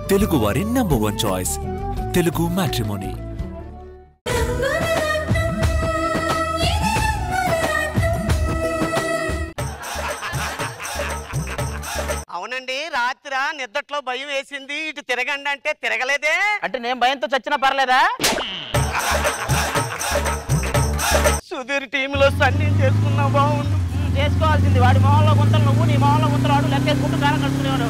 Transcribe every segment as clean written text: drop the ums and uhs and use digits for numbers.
తెలుగు వారి number 1 choice Telugu matrimony. అవునండి, రాత్రి నిద్దట్లో భయం వేసింది, ఇటు తిరగండి అంటే తిరగలేదే. అంటే నేను భయంతో చచ్చినా పర్లేదా? సుధీర్ టీంలో సన్నీ చేసుకున్నా బాగుండు. చేసుకోవాల్సింది వాడి మొహంలో గుంతలు నువ్వు, నీ మొహంలో గుంతలు వాడు లెక్కేసుకుంటూ కాలం కడుతునేవాడు.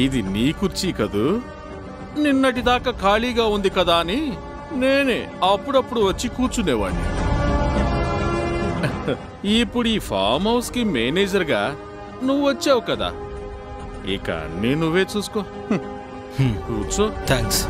ఇది నీ కుర్చీ కదూ? నిన్నటిదాకా ఖాళీగా ఉంది కదా అని నేనే అప్పుడప్పుడు వచ్చి కూర్చునేవాడిని. ఇప్పుడు ఈ ఫామ్ హౌస్ కి మేనేజర్గా నువ్వు వచ్చావు కదా, ఇక అన్నీ నువ్వే చూసుకో. కూర్చో. థ్యాంక్స్.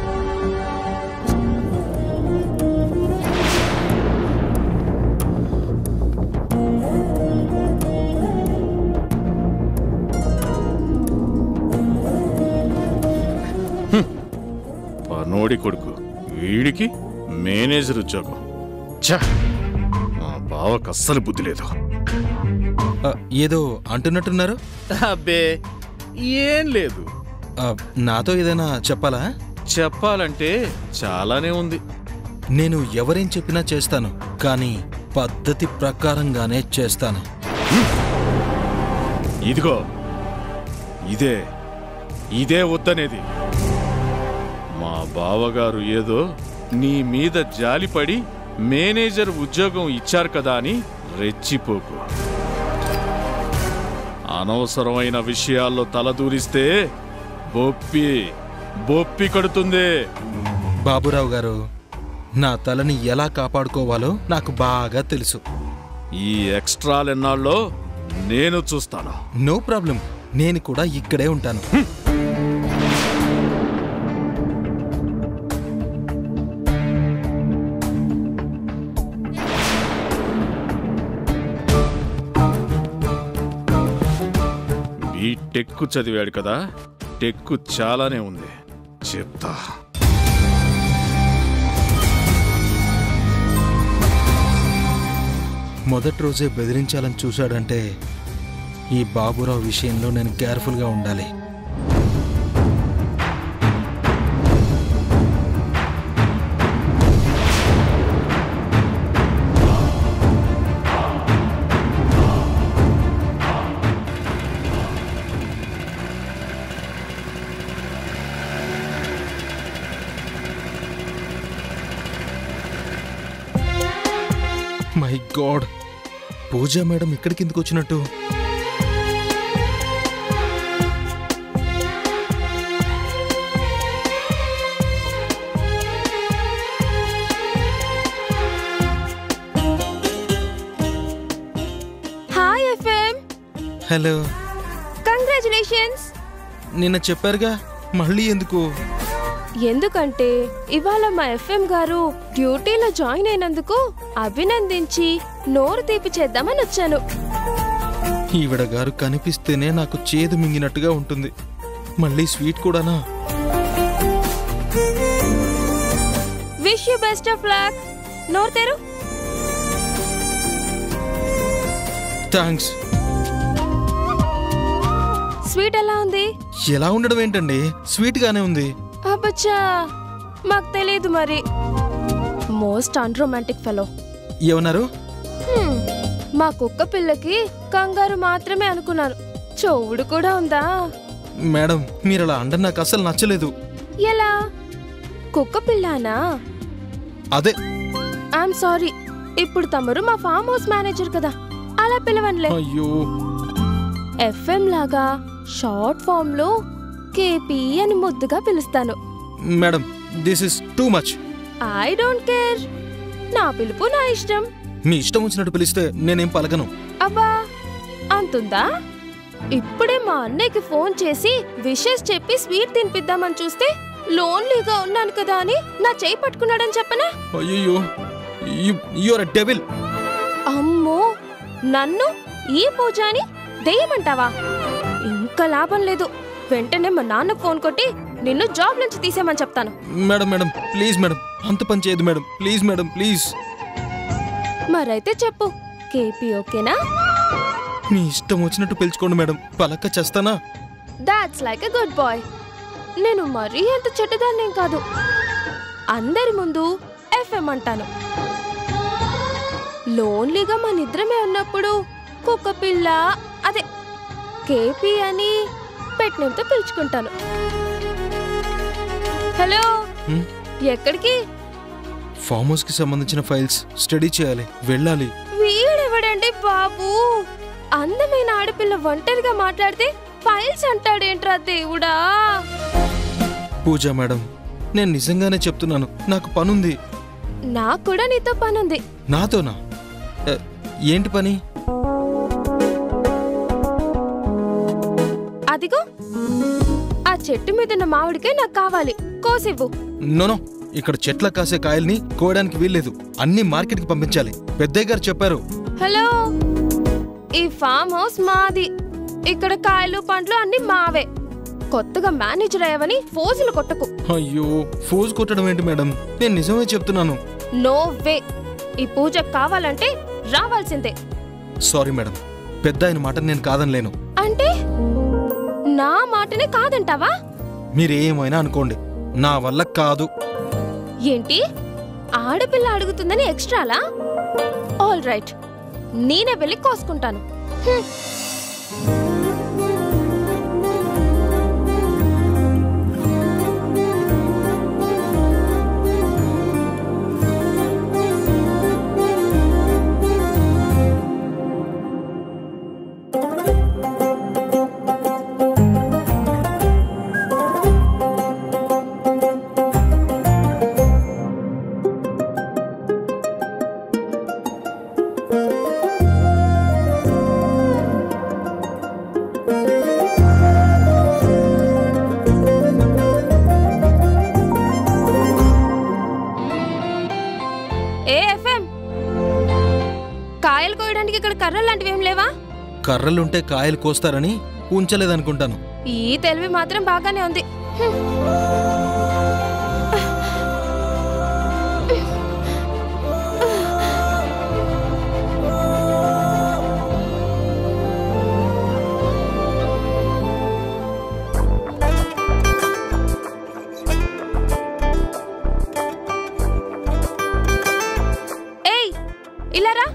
పనోడి కొడుకు, వీడికి మేనేజర్ ఉద్యోగం. మా బావకు అస్సలు బుద్ధి లేదు. ఏదో అంటున్నట్టున్నారు? అబ్బే ఏం లేదు. నాతో ఏదైనా చెప్పాలా? చెప్పాలంటే చాలానే ఉంది. నేను ఎవరేం చెప్పినా చేస్తాను, కానీ పద్ధతి ప్రకారంగానే చేస్తాను. ఇదిగో ఇదే వద్దనేది. మా బావగారు ఏదో నీ మీద జాలిపడి మేనేజర్ ఉద్యోగం ఇచ్చారు కదా అని రెచ్చిపోకు. అనవసరమైన విషయాల్లో తలదూరిస్తే బొప్పి కడుతుంది. బాబురావు గారు, నా తలని ఎలా కాపాడుకోవాలో నాకు బాగా తెలుసు. ఈ ఎక్స్ట్రాలెన్నాళ్ళలో నేను చూస్తాను. నో ప్రాబ్లం, నేను కూడా ఇక్కడే ఉంటాను. టెక్కు చదివాడు కదా, టెక్కు చాలానే ఉంది, చెప్తా. మొదటి రోజే బెదిరించాలని చూశాడంటే ఈ బాబురావు విషయంలో నేను కేర్ఫుల్గా ఉండాలి. మై గాడ్, పూజా మేడం ఇక్కడికి ఎందుకు వచ్చినట్టు? Hi FM. హలో. కంగ్రాచులేషన్స్. నిన్న చెప్పారుగా, మళ్ళీ ఎందుకు? ఎందుకంటే ఇవాళ మా ఎఫ్ఎం గారు డ్యూటీలో జాయిన్ అయినందుకు అభినందించి నోరు తీపి చేద్దామని వచ్చాను. ఈవిడ గారు కనిపిస్తేనే నాకు చేదు మింగినట్టుగా ఉంటుంది, మళ్ళీ స్వీట్ కూడానా? Wish you best of luck. నోరు తెరు. థ్యాంక్స్. స్వీట్ ఎలా ఉంది? ఎలా ఉండడం ఏంటండి, స్వీట్ గానే ఉంది. అబ్బచ్చా, మాకు తెలియదు మరి. Most unromantic fellow. ఏమన్నారు? మా కుక్క పిల్లకి కంగారు మాత్రమే అనుకున్నాను, చెవుడు కూడా ఉందా? మేడం, మీరు అలా అండ నాకు అసలు నచ్చలేదు. ఎలా? కుక్క పిల్లనా? అదే. I'm sorry. ఇప్పుడు తమరు మా ఫామ్ హౌస్ మేనేజర్ కదా, అలా పిలవనులే. అయ్యో. ఎఫ్ఎం లాగా షార్ట్ ఫామ్ లో కేపీ అని ముద్దుగా పిలుస్తాను. Madam, this is too much. I don't care. నా పిలుపు నా ఇష్టం. మీ ఇష్టం వచ్చినట్టు పిలిస్తే నేనేం పలకను. అబ్బా, అంతుందా? ఇప్పుడే మా అన్నయ్యకి ఫోన్ చేసి విషెస్ చెప్పి స్వీట్ తినిపిద్దామని చూస్తే లోన్లీగా ఉన్నాను కదా అని నా చేయి పట్టుకున్నాడని చెప్పనా? అయ్యో, యు ఆర్ ఎ డెవిల్. అమ్మో, నన్ను ఈ పూజ అని దెయ్యమంటావా? ఇంకా లాభం లేదు. వెంటనే మా నాన్నకు ఫోన్ కొట్టి నిన్ను జాబ్ నుంచి తీసేమని చెప్తాను. మేడం మేడం ప్లీజ్ మేడం, అంత పని చేయదు మేడం, ప్లీజ్ మేడం ప్లీజ్. మరైతే చెప్పు, కేపీ ఓకేనా? మీ ఇష్టం వచ్చినట్టు పిలుచుకోండి మేడం, పలక్క చేస్తానా? That's like a good boy. నేను మరీ అంత చెడ్డదాన్నేం కాదు. అందరి ముందు ఎఫ్ఎం అంటాను. లోన్లీగా మా నిద్రమే ఉన్నప్పుడు కుక్క పిల్ల, అదే కేపీ అని పెట్టినంతో పిలుచుకుంటాను. హలో, ఎక్కడికి? ఫామ్ హౌస్ కి సంబంధించిన ఫైల్స్ స్టడీ చేయాలి, వెళ్ళాలి. వీడెవడండి బాబు? అందమైన ఆడపిల్ల ఒంటరిగా మాట్లాడితే ఫైల్స్ అంటాడేంట్రా దేవుడా? పూజ మేడం, నేను నిజంగానే చెప్తున్నాను, నాకు పనుంది. నాకు కూడా నీతో పనుంది. నాతోనా? ఏంటి పని? అదిగో ఆ చెట్టు మీద ఉన్న మామిడికాయ నాకు కావాలి, కోసివ్వు. నోనో, ఇక్కడ చెట్ల కాసే కాయల్ని కోయడానికి వీల్లేదు, అన్ని మార్కెట్ కి పంపించాలి, పెద్దయ్య గారు చెప్పారు. హలో, ఈ ఫామ్ హౌస్ మాది. ఇక్కడ కాయలు పండ్లు అన్ని మావే. కొత్తగా మేనేజర్ అయ్యావని ఫోజులు కొట్టకు. అయ్యో, ఫోజు కొట్టడం ఏంటి మేడం, నేను నిజమే చెప్తున్నాను. No way. ఈ పూజ కావాలంటే రావాల్సిందే. సారీ మేడం, పెద్ద ఆయన మాట నేను కాదనలేను. అంటే నా మాటనే కాదంటావా? మీరేమైనా అనుకోండి, నా వల్ల కాదు. ఏంటి, ఆడపిల్ల అడుగుతుందని ఎక్స్ట్రాలా? ఆల్ రైట్, నేనే వెళ్ళి కోసుకుంటాను. కాయలు కోయడానికి ఇక్కడ కర్రలు లాంటివి ఏం లేవా? కర్రలుంటే కాయలు కోస్తారని ఉంచలేదనుకుంటాను. ఈ తెలివి మాత్రం బాగానే ఉంది. ఏయ్, ఇలా రా.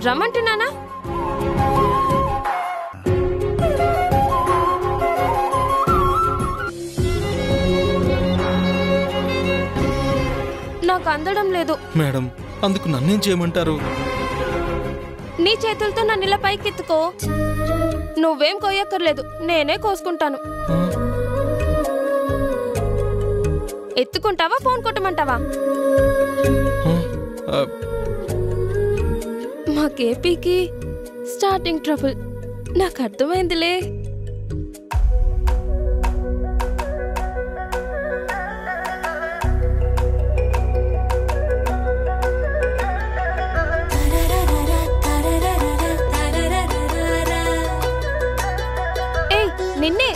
రమ్మంటున్నానా? నాకు అందడం లేదు. మేడం, అందుకు నన్నేం చేయమంటారు? నీ చేతులతో నన్ను ఇలా పైకెత్తుకో. నువ్వేం కోయక్కర్లేదు, నేనే కోసుకుంటాను. ఎత్తుకుంటావా, ఫోన్ కొట్టమంటావా? మా కేపీకి స్టార్టింగ్ ట్రబుల్, నాకు అర్థమైందిలే. ఏయ్, నిన్నే.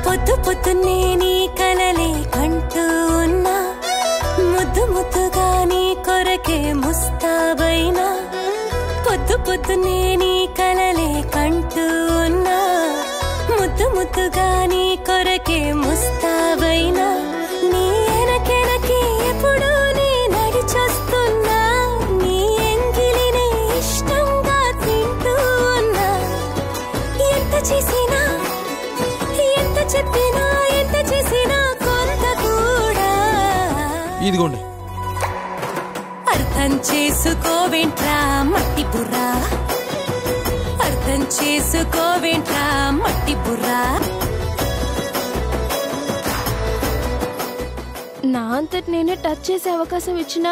పొద్దు పొద్దున్నే నీ కలలే కంటూ ఉన్నా, ముద్దు ముద్దుగా నీ కొరకే ముస్తాబైనా. పొద్దు పొద్దున్నే నీ కలలే కంటూ ఉన్నా, ముద్దు ముద్దుగా నీ కొరకే ముస్తాబైనా. నీ ఎనకెనకి ఎప్పుడు నీ నడిచొస్తున్నా, నీ ఎంగిలినే ఇష్టంగా తింటూ ఉన్నా. ఎంత చేసినా, ఎంత చెప్పినా, ఎంత చేసినా కొంత కూడా ఇదిగోండి. అర్థం చేసుకోవేంట్రా మట్టి బుర్రా, అర్థం చేసుకోవేంట్రా మట్టి బుర్రా. నా అంతటి నేనే టచ్ చేసే అవకాశం ఇచ్చినా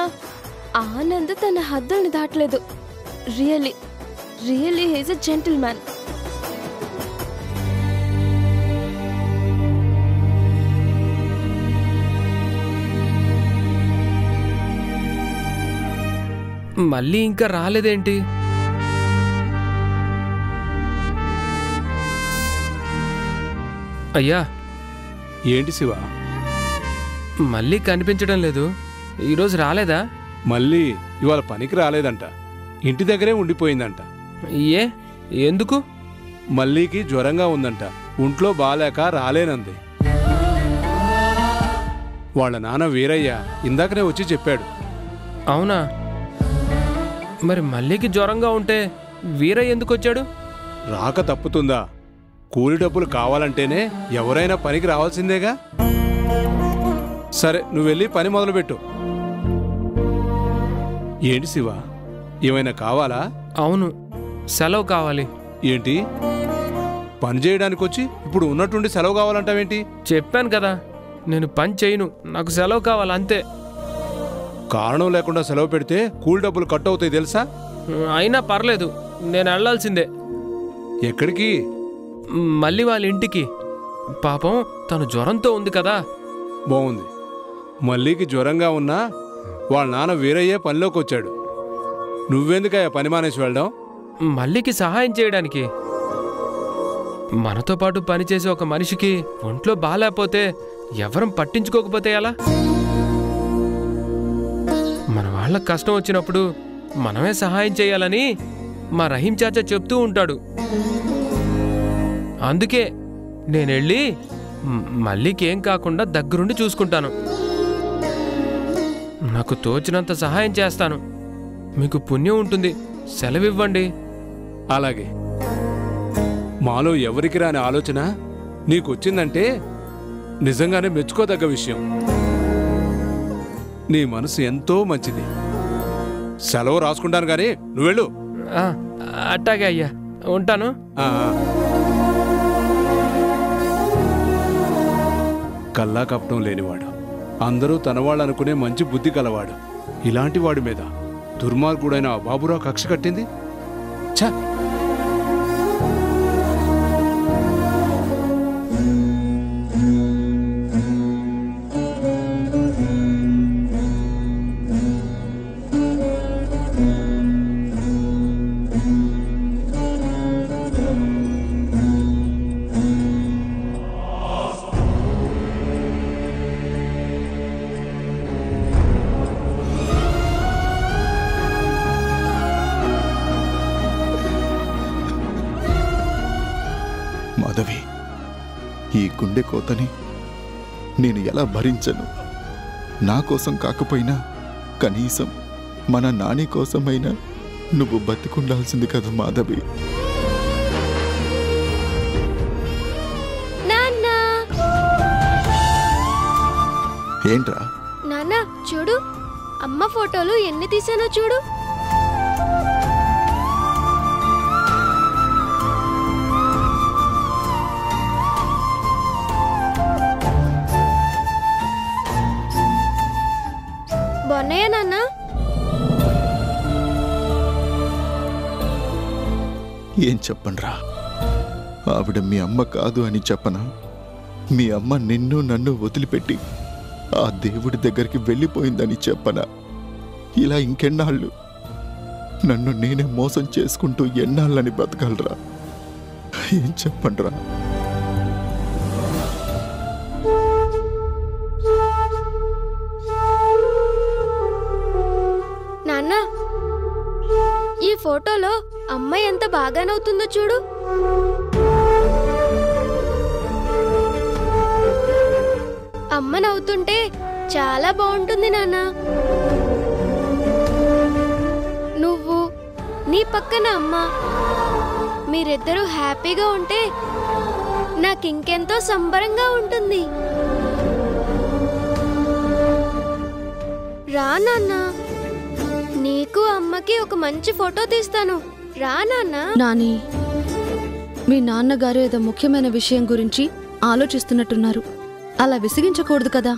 ఆనంద్ తన హద్దుల్ని దాటలేదు. Really really he's a gentleman. మళ్ళీ ఇంకా రాలేదేంటి? అయ్యా. ఏంటి శివ? మళ్ళీ కనిపించడం లేదు. ఈరోజు రాలేదా? మళ్ళీ ఇవాళ పనికి రాలేదంట, ఇంటి దగ్గరే ఉండిపోయిందంట. ఏ ఎందుకు? మల్లీకి జ్వరంగా ఉందంట, ఒంట్లో బాలేక రాలేనంది. వాళ్ళ నాన్న వీరయ్య ఇందాకనే వచ్చి చెప్పాడు. అవునా? మరి మల్లీకి జ్వరంగా ఉంటే వీరయ్య ఎందుకు వచ్చాడు? రాక తప్పుతుందా? కూలి డబ్బులు కావాలంటేనే ఎవరైనా పనికి రావాల్సిందేగా. సరే, నువ్వు వెళ్ళి పని మొదలుపెట్టు. ఏంటి శివ, ఏమైనా కావాలా? అవును, సెలవు కావాలి. ఏంటి, పని చేయడానికి వచ్చి ఇప్పుడు ఉన్నట్టుండి సెలవు కావాలంటావేంటి? చెప్పాను కదా, నేను పని చేయను, నాకు సెలవు కావాలి అంతే. కారణం లేకుండా సెలవు పెడితే కూలి డబ్బులు కట్ అవుతాయి తెలుసా? అయినా పర్లేదు, నేను వెళ్ళాల్సిందే. ఎక్కడికి? మళ్ళీ వాళ్ళ ఇంటికి. పాపం తను జ్వరంతో ఉంది కదా. బాగుంది. మల్లీకి జ్వరంగా ఉన్నా వాళ్ళ నాన్న వీరయ్యే పనిలోకి వచ్చాడు. నువ్వెందుకయ్యా పని మానేసి వెళ్ళడం? మల్లీకి సహాయం చేయడానికి. మనతో పాటు పనిచేసే ఒక మనిషికి ఒంట్లో బాగాలేకపోతే ఎవరం పట్టించుకోకపోతే ఎలా? మన వాళ్ళకి కష్టం వచ్చినప్పుడు మనమే సహాయం చేయాలని మా రహీం చాచా చెప్తూ ఉంటాడు. అందుకే నేనెళ్ళి మల్లీకి ఏం కాకుండా దగ్గరుండి చూసుకుంటాను. నాకు తోచినంత సహాయం చేస్తాను. మీకు పుణ్యం ఉంటుంది, సెలవివ్వండి. అలాగే. మాలో ఎవరికి రాని ఆలోచన నీకొచ్చిందంటే నిజంగానే మెచ్చుకోదగ్గ విషయం. నీ మనసు ఎంతో మంచిది. సెలవు రాసుకుంటాను కానీ నువ్వు వెళ్ళు. అట్టాగే అయ్యా, ఉంటాను. కల్లా కపటం లేనివాడు, అందరూ తనవాళ్ళనుకునే మంచి బుద్ధి గలవాడు. ఇలాంటి వాడి మీద దుర్మార్గుడైన బాబురావు కక్ష కట్టింది. ఛ! మాధవి, ఈ గుండె కోతని నేను ఎలా భరించను? నా కోసం కాకపోయినా కనీసం మన నాని కోసమైనా నువ్వు బతికుండాల్సింది కదా మాధవి. ఏంట్రా? నాన్న చూడు, అమ్మ ఫోటోలు ఎన్ని తీసానో చూడు. బాగున్నాయా నాన్న? ఏం చెప్పండ్రా? ఆవిడ మీ అమ్మ కాదు అని చెప్పనా? మీ అమ్మ నిన్ను నన్ను వదిలిపెట్టి ఆ దేవుడి దగ్గరికి వెళ్ళిపోయిందని చెప్పనా? ఇలా ఇంకెన్నాళ్ళు నన్ను నేనే మోసం చేసుకుంటూ ఎన్నాళ్ళని బతకలరా? ఏం చెప్పండ్రా? నాన్న, ఈ ఫోటోలో అమ్మ ఎంత బాగా నవ్వుతుందో చూడు. అమ్మ నవ్వుతుంటే చాలా బాగుంటుంది నాన్న. నువ్వు, నీ పక్కన అమ్మ, మీరిద్దరూ హ్యాపీగా ఉంటే నాకింకెంతో సంబరంగా ఉంటుంది. రా నాన్న, నీకు అమ్మకి ఒక మంచి ఫోటో తీస్తాను. రా నాన్న. నాని, మీ నాన్నగారు ఏదో ముఖ్యమైన విషయం గురించి ఆలోచిస్తున్నట్టున్నారు. అలా విసిగించకూడదు కదా.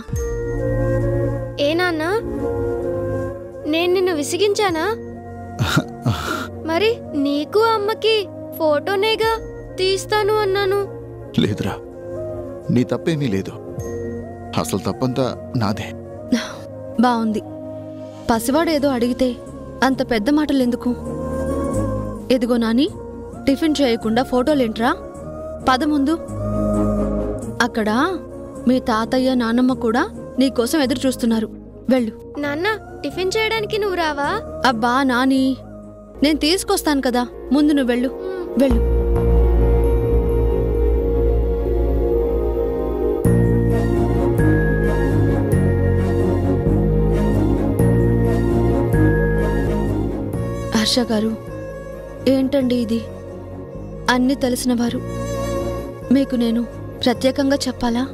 ఏ నాన్న, నేను నిన్ను విసిగించానా? మరి నీకు అమ్మకి ఫోటోనేగా తీస్తాను అన్నాను. లేదురా, నీ తప్పేమీ లేదు. అసలు తప్పంతా నాదే. బావుంది. పసివాడేదో అడిగితే అంత పెద్ద మాటలెందుకు? ఎదిగో నాని, టిఫిన్ చేయకుండా ఫోటోలేంట్రా? పద ముందు. అక్కడ మీ తాతయ్య నాన్నమ్మ కూడా నీకోసం ఎదురు చూస్తున్నారు. వెళ్ళు. నాన్న, టిఫిన్ చేయడానికి నువ్వు రావా? అబ్బా నాని, నేను తీసుకొస్తాను కదా, ముందు నువ్వు వెళ్ళు. వెళ్ళు. హర్ష గారు, ఏంటండి ఇది? అన్నీ తెలిసిన వారు మీకు నేను ప్రత్యేకంగా చెప్పాలా?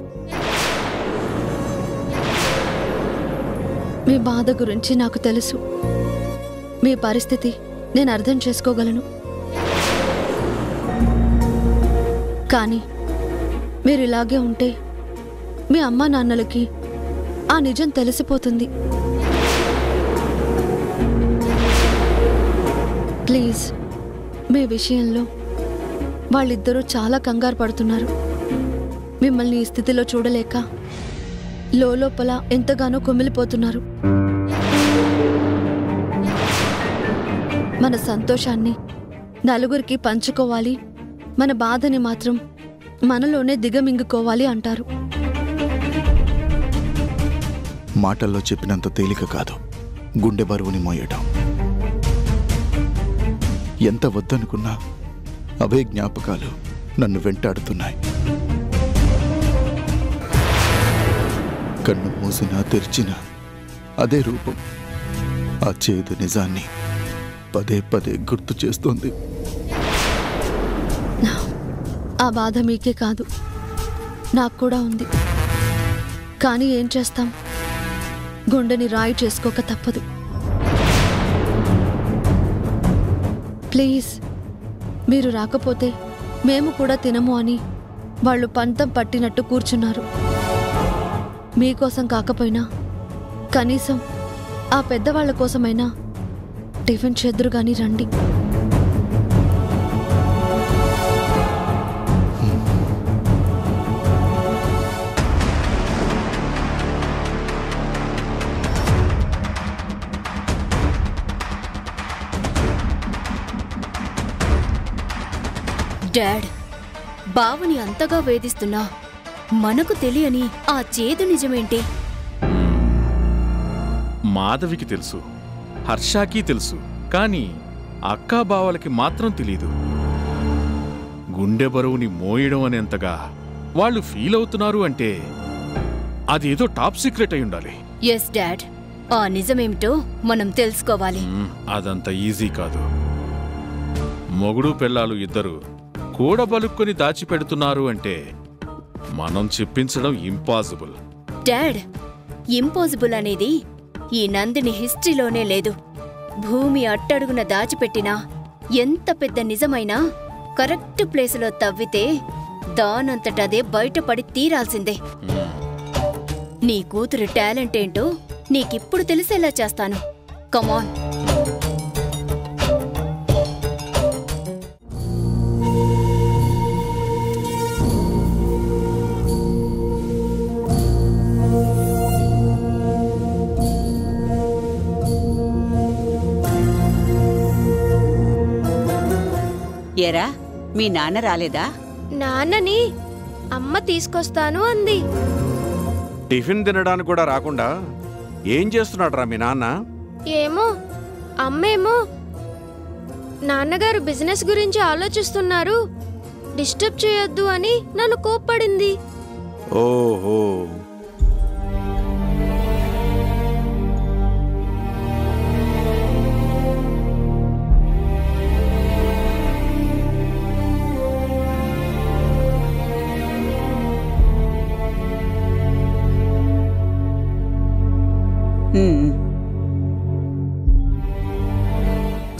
మీ బాధ గురించి నాకు తెలుసు. మీ పరిస్థితి నేను అర్థం చేసుకోగలను. కానీ మీరు ఇలాగే ఉంటే మీ అమ్మా నాన్నలకి ఆ నిజం తెలిసిపోతుంది. ప్లీజ్, మీ విషయంలో వాళ్ళిద్దరూ చాలా కంగారు పడుతున్నారు. మిమ్మల్ని ఈ స్థితిలో చూడలేక లోపల ఎంతగానో కుమిలిపోతున్నారు. మన సంతోషాన్ని నలుగురికి పంచుకోవాలి, మన బాధని మాత్రం మనలోనే దిగమింగుకోవాలి అంటారు. మాటల్లో చెప్పినంత తేలిక కాదు గుండె బరువుని మోయడం. ఎంత వద్దనుకున్నా అవే జ్ఞాపకాలు నన్ను వెంటాడుతున్నాయి. కన్ను మూసినా తెరిచినా అదే రూపం ఆ చేదు నిజాన్ని పదే పదే గుర్తు చేస్తోంది. ఆ బాధ మీకే కాదు, నాకు కూడా ఉంది. కానీ ఏం చేస్తాం, గుండెని రాయి చేసుకోక తప్పదు. ప్లీజ్, మీరు రాకపోతే మేము కూడా తినము అని వాళ్ళు పంతం పట్టినట్టు కూర్చున్నారు. మీకోసం కాకపోయినా కనీసం ఆ పెద్దవాళ్ల కోసమైనా టిఫిన్ చెదురుగాని రండి. డాడ్, బావని అంతగా వేధిస్తున్నా మనకు తెలియని ఆ చేదు నిజమేంటి? మాధవికి తెలుసు, హర్షాకి తెలుసు, కానీ అక్కా బావలకి మాత్రం తెలీదు. గుండె బరువుని మోయడం అనేంతగా వాళ్ళు ఫీల్ అవుతున్నారు అంటే అదేదో టాప్ సీక్రెట్ అయి ఉండాలి. ఎస్ డాడ్, ఆ నిజమేమిటో మనం తెలుసుకోవాలి. అదంత ఈజీ కాదు. మొగుడు పెళ్ళాలు ఇద్దరు కూడబలుక్కొని దాచిపెడుతున్నారు అంటే మనం చెప్పించడం ఇంపాసిబుల్. డాడ్, ఇంపాసిబుల్ అనేది ఈ నందిని హిస్టరీలోనే లేదు. భూమి అట్టడుగున దాచిపెట్టినా ఎంత పెద్ద నిజమైనా కరెక్ట్ ప్లేసులో తవ్వితే దానంతటదే బయటపడి తీరాల్సిందే. నీ కూతురు టాలెంట్ ఏంటో నీకిప్పుడు తెలిసేలా చేస్తాను. కమాన్. ఎరా, మీ నాన్న రాలేదా? నాన్నని అమ్మ తీసుకొస్తాను అంది. టిఫిన్ తినడానికి కూడా రాకుండా ఏం చేస్తున్నాడురా మీ నాన్న? ఏమో, అమ్మేమో నాన్నగారు బిజినెస్ గురించి ఆలోచిస్తున్నారు, డిస్టర్బ్ చేయొద్దు అని నన్ను కోప్పడింది. ఓహో,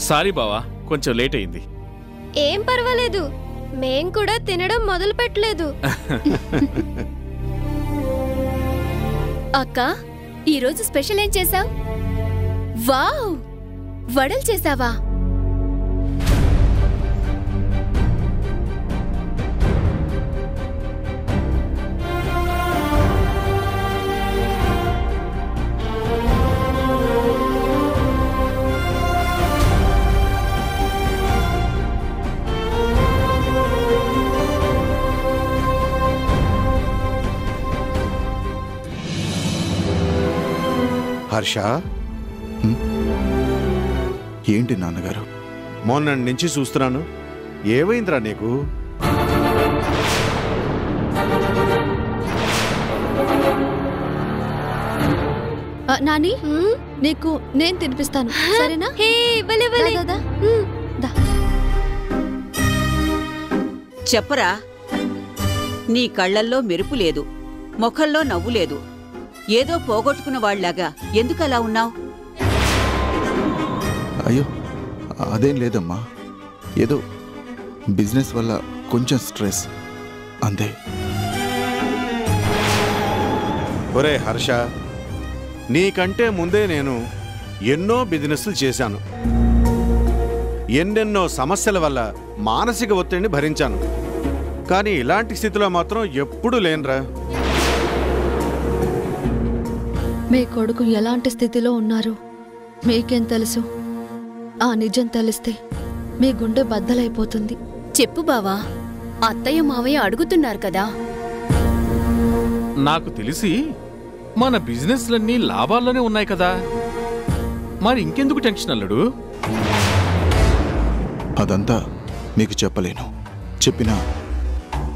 సారీ బావా, కొంచెం లేట్ అయింది. ఏం పర్వాలేదు, మేం కూడా తినడం మొదలు పెట్టలేదు. అక్క, ఈరోజు స్పెషల్ ఏం చేసావ్? వావ్, వడలు చేసావా? హర్ష, ఏంటి నాన్నగారు? మొన్న నుంచి చూస్తున్నాను. ఏమైందిరా నీకు? నాని, నీకు నేను తినిపిస్తాను, సరేనా? చెప్పరా. నీ కళ్ళల్లో మెరుపు లేదు, ముఖంలో నవ్వు లేదు. ఏదో పోగొట్టుకున్న వాళ్ళలాగా ఎందుకలా ఉన్నావు? అయ్యో, అదేం లేదమ్మా. ఏదో బిజినెస్ వల్ల కొంచెం స్ట్రెస్ అంతే. ఒరే హర్ష, నీకంటే ముందే నేను ఎన్నో బిజినెస్లు చేశాను. ఎన్నెన్నో సమస్యల వల్ల మానసిక ఒత్తిడిని భరించాను. కానీ ఇలాంటి స్థితిలో మాత్రం ఎప్పుడూ లేనురా. మీ కొడుకు ఎలాంటి స్థితిలో ఉన్నారు మీకేం తెలుసు? ఆ నిజం తెలిస్తే మీ గుండె బద్దలైపోతుంది. చెప్పు బావా, అత్తయ్య మావయ్య అడుగుతున్నారు కదా. నాకు తెలిసి మన బిజినెస్లన్నీ లాభాల్లోనే ఉన్నాయి కదా, మరి ఇంకెందుకు టెన్షన్ అల్లుడు? అదంతా మీకు చెప్పలేను. చెప్పినా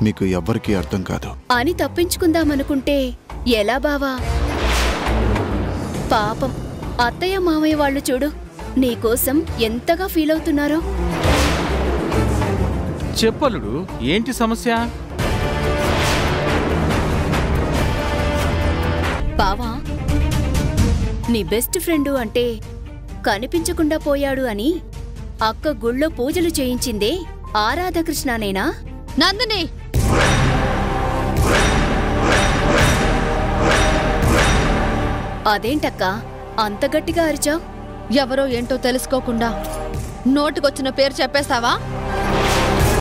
మీకు ఎవ్వరికీ అర్థం కాదు అని తప్పించుకుందామనుకుంటే ఎలా బావా? పాపం అత్తయ్య మావయ్య వాళ్ళు చూడు, నీకోసం ఎంతగా ఫీల్ అవుతున్నారో. చెప్పలుడు, ఏంటి సమస్య? బావా, నీ బెస్ట్ ఫ్రెండు అంటే కనిపించకుండా పోయాడు అని అక్క గుళ్ళో పూజలు చేయించిందే ఆ రాధాకృష్ణనేనా? నందిని, అదేంటక్క అంత గట్టిగా అరిచావు? ఎవరో ఏంటో తెలుసుకోకుండా నోటికొచ్చిన పేరు చెప్పేస్తావా?